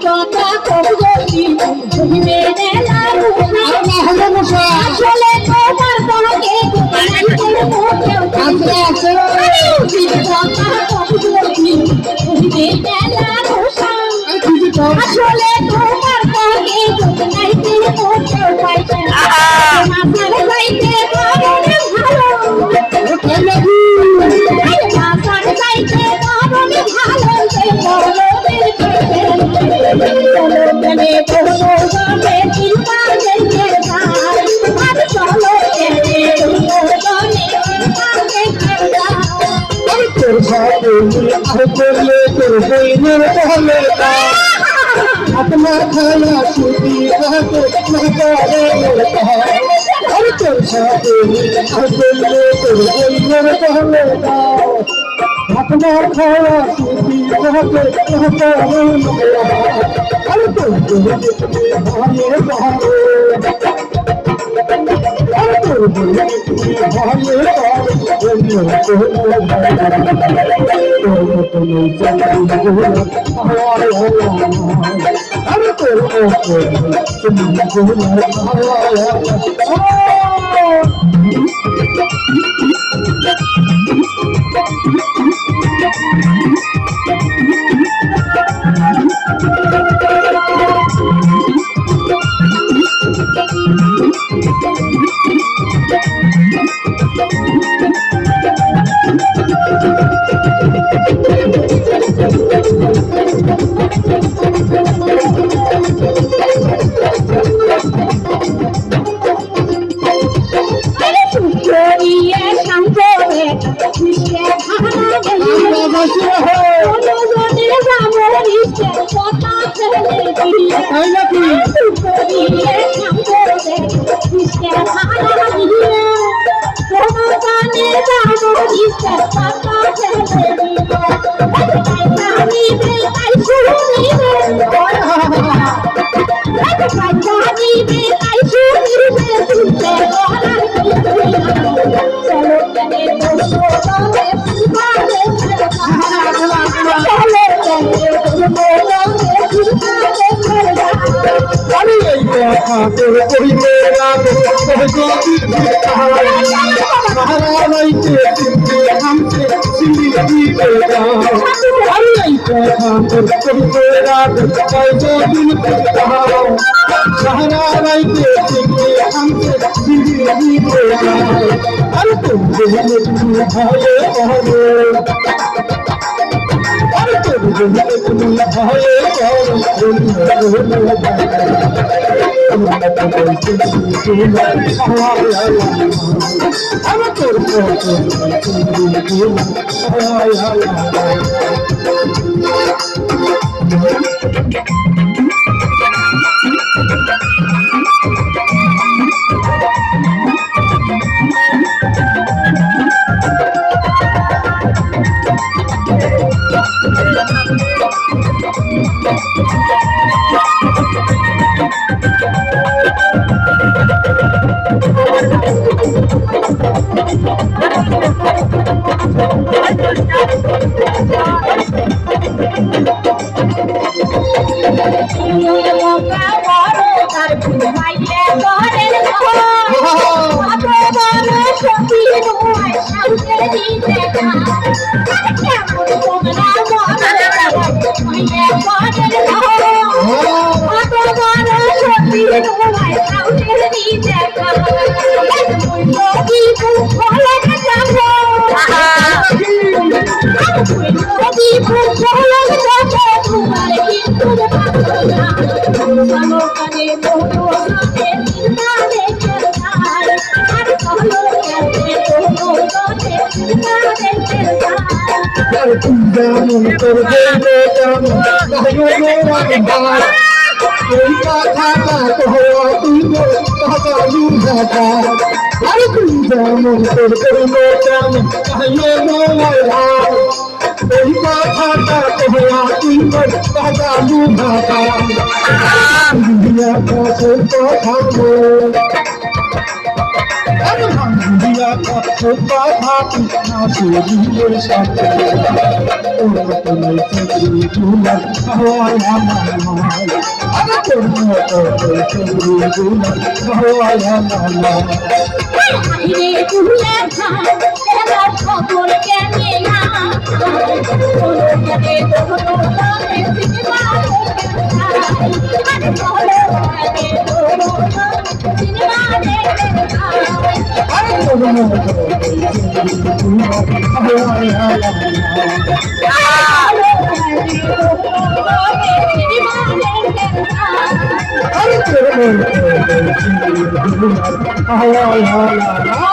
কথা কবি মেনে লালু আসলে তোমার তোমাকে কথা কবি মেনে লালু আসলে তোমার তোমাকে নাইতে মোটেও পাইছে মাথার চাইতে ভালো মাথার চাইতে ভালো সে বড়দের চলো গেলে বড় হবে চিন্তা দেখে যায় আর চলো গেলে বড়নে চিন্তা দেখে যায় তোর সাথে আর করলে তোর বইনের বলে अपना खाना छुट्टी खाते न करे और তোর সাথে আর করলে তোর বইনের বলে अपना खाना छुट्टी खाते न करे और তোর দেখতে ভালো ভালো আরে ভাঙ্গিয়া কত কথা পিঠা চুরিয়ে সাথে তোর মতো নাই চুরি গুলা হয় আমার নয় আরে তোর মতো চুরি গুলা হয় আমার নয় আইরে তুলে খান এবার খবর কেনে না কোনো জানে কোনো নামে সিনেমা আরে বলো আগে কোনো সিনেমা দেখে আরে তোর মতো চুরি গুলা হয় আমার আরে তোর মতো চুরি গুলা হয় আমার